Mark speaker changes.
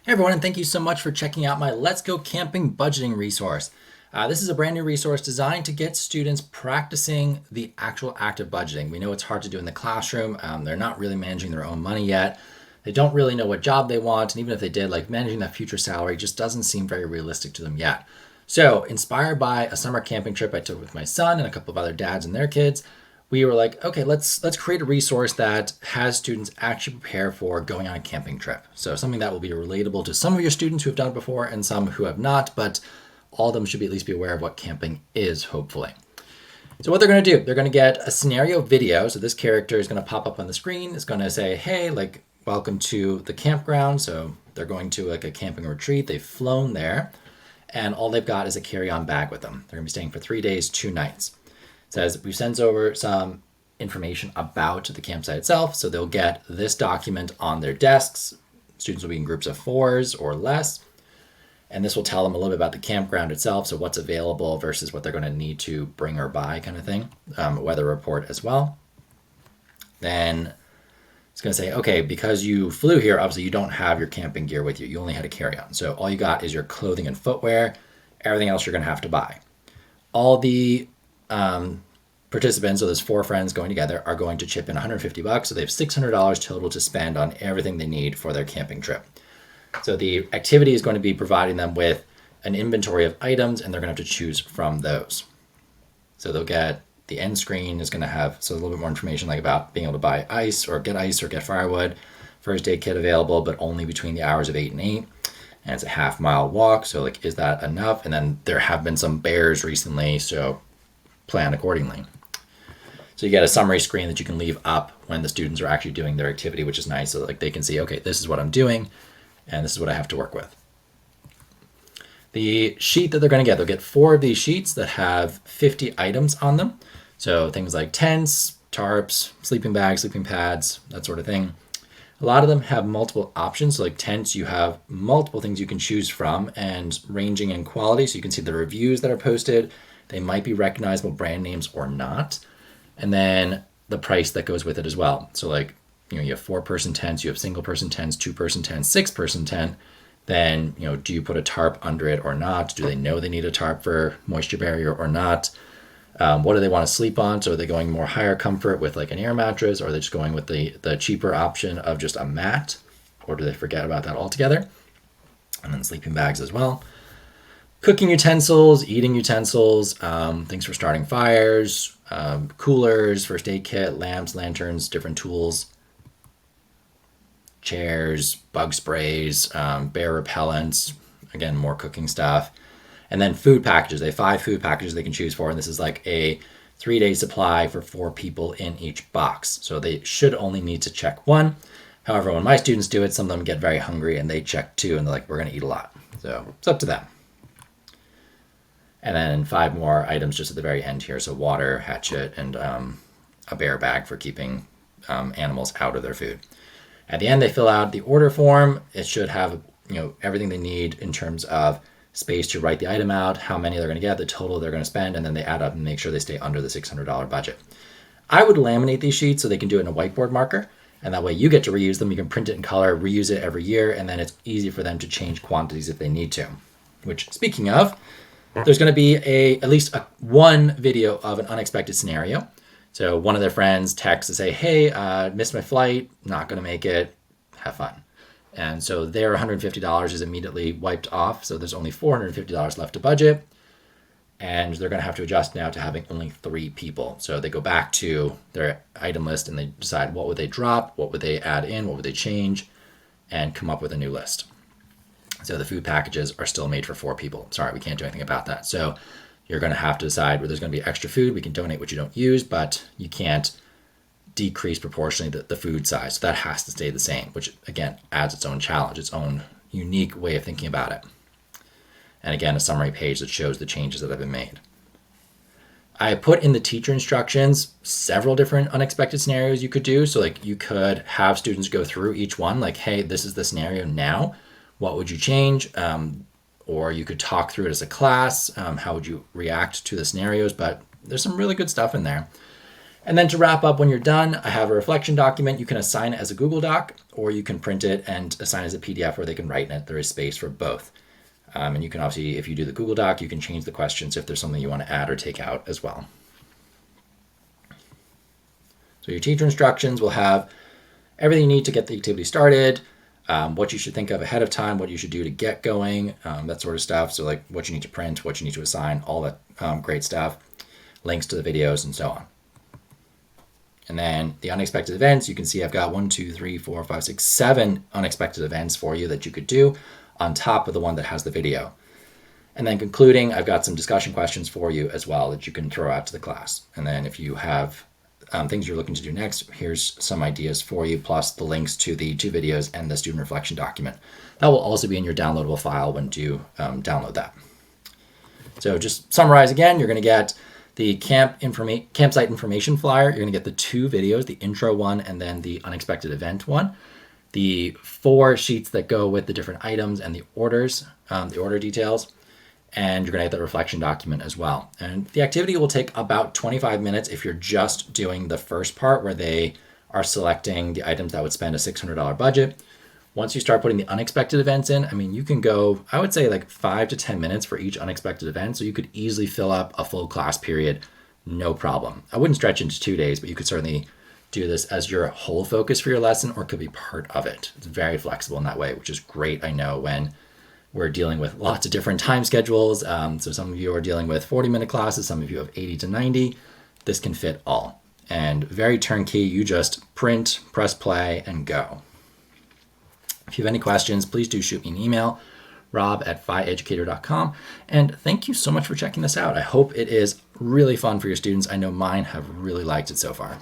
Speaker 1: Hey everyone, and thank you so much for checking out my Let's Go Camping budgeting resource. This is a brand new resource designed to get students practicing the actual act of budgeting. We know it's hard to do in the classroom. They're not really managing their own money yet. They don't really know what job they want, and even if they did, like managing that future salary just doesn't seem very realistic to them yet. So, inspired by a summer camping trip I took with my son and a couple of other dads and their kids, we were like, okay, let's create a resource that has students actually prepare for going on a camping trip. So something that will be relatable to some of your students who have done it before and some who have not, but all of them should be at least be aware of what camping is, hopefully. So what they're going to do, they're going to get a scenario video. So this character is going to pop up on the screen. It's going to say, hey, like, welcome to the campground. So they're going to like a camping retreat. They've flown there, and all they've got is a carry-on bag with them. They're going to be staying for 3 days, 2 nights. Says we sends over some information about the campsite itself, so they'll get this document on their desks. Students will be in groups of 4s or less, and this will tell them a little bit about the campground itself, so what's available versus what they're going to need to bring or buy, kind of thing. Weather report as well. Then it's going to say, okay, because you flew here, obviously you don't have your camping gear with you. You only had a carry-on, so all you got is your clothing and footwear. Everything else you're going to have to buy. All the participants, so there's 4 friends going together, are going to chip in $150, so they have $600 total to spend on everything they need for their camping trip. So the activity is going to be providing them with an inventory of items, and they're going to have to choose from those. So they'll get the end screen is going to have a little bit more information, like about being able to buy ice or get firewood. First aid kit available, but only between the hours of 8 and 8. And it's a half-mile walk, so like, is that enough? And then there have been some bears recently, so plan accordingly. So you get a summary screen that you can leave up when the students are actually doing their activity, which is nice. So like they can see, okay, this is what I'm doing, and this is what I have to work with. The sheet that they're going to get, they'll get 4 of these sheets that have 50 items on them. So things like tents, tarps, sleeping bags, sleeping pads, that sort of thing. A lot of them have multiple options. So like tents, you have multiple things you can choose from and ranging in quality. So you can see the reviews that are posted. They might be recognizable brand names or not. And then the price that goes with it as well. So like, you have 4-person tents, you have single-person tents, 2-person tents, 6-person tent. Then, do you put a tarp under it or not? Do they know they need a tarp for moisture barrier or not? What do they want to sleep on? So are they going more higher comfort with like an air mattress, or are they just going with the cheaper option of just a mat? Or do they forget about that altogether? And then sleeping bags as well. Cooking utensils, eating utensils, things for starting fires, coolers, first aid kit, lamps, lanterns, different tools, chairs, bug sprays, bear repellents, again, more cooking stuff. And then food packages. They have 5 food packages they can choose for, and this is like a 3-day supply for 4 people in each box. So they should only need to check 1. However, when my students do it, some of them get very hungry and they check 2, and they're like, we're going to eat a lot. So it's up to them. And then 5 more items just at the very end here. So water, hatchet, and a bear bag for keeping animals out of their food. At the end, they fill out the order form. It should have everything they need in terms of space to write the item out, how many they're going to get, the total they're going to spend, and then they add up and make sure they stay under the $600 budget. I would laminate these sheets so they can do it in a whiteboard marker, and that way you get to reuse them. You can print it in color, reuse it every year, and then it's easy for them to change quantities if they need to. Which, speaking of, there's going to be at least one video of an unexpected scenario. So one of their friends texts to say, hey, missed my flight, not going to make it, have fun. And so their $150 is immediately wiped off. So there's only $450 left to budget. And they're going to have to adjust now to having only 3 people. So they go back to their item list and they decide what would they drop, what would they add in, what would they change, and come up with a new list. So the food packages are still made for 4 people. Sorry, we can't do anything about that. So you're going to have to decide where there's going to be extra food. We can donate what you don't use, but you can't decrease proportionally the food size. So that has to stay the same, which again adds its own challenge, its own unique way of thinking about it. And again, a summary page that shows the changes that have been made. I put in the teacher instructions several different unexpected scenarios you could do. So like you could have students go through each one, like, hey, this is the scenario now. What would you change? Or you could talk through it as a class. How would you react to the scenarios? But there's some really good stuff in there. And then to wrap up, when you're done, I have a reflection document. You can assign it as a Google Doc, or you can print it and assign it as a PDF where they can write in it. There is space for both. And you can obviously, if you do the Google Doc, you can change the questions if there's something you want to add or take out as well. So your teacher instructions will have everything you need to get the activity started, what you should think of ahead of time, what you should do to get going, that sort of stuff. So like what you need to print, what you need to assign, all that great stuff, links to the videos and so on. And then the unexpected events, you can see I've got 1, 2, 3, 4, 5, 6, 7 unexpected events for you that you could do on top of the one that has the video. And then concluding, I've got some discussion questions for you as well that you can throw out to the class. And then if you have things you're looking to do next, here's some ideas for you, plus the links to the 2 videos and the student reflection document. That will also be in your downloadable file when you download that. So just summarize again, you're going to get the campsite information flyer. You're going to get the 2 videos, the intro one and then the unexpected event one. The 4 sheets that go with the different items and the orders, the order details. And you're going to get the reflection document as well. And the activity will take about 25 minutes if you're just doing the first part where they are selecting the items that would spend a $600 budget. Once you start putting the unexpected events in, I mean, you can go, I would say like 5 to 10 minutes for each unexpected event. So you could easily fill up a full class period, no problem. I wouldn't stretch into 2 days, but you could certainly do this as your whole focus for your lesson, or it could be part of it. It's very flexible in that way, which is great. I know when we're dealing with lots of different time schedules. So some of you are dealing with 40-minute classes, some of you have 80 to 90. This can fit all. And very turnkey, you just print, press play, and go. If you have any questions, please do shoot me an email, rob@phieducator.com. And thank you so much for checking this out. I hope it is really fun for your students. I know mine have really liked it so far.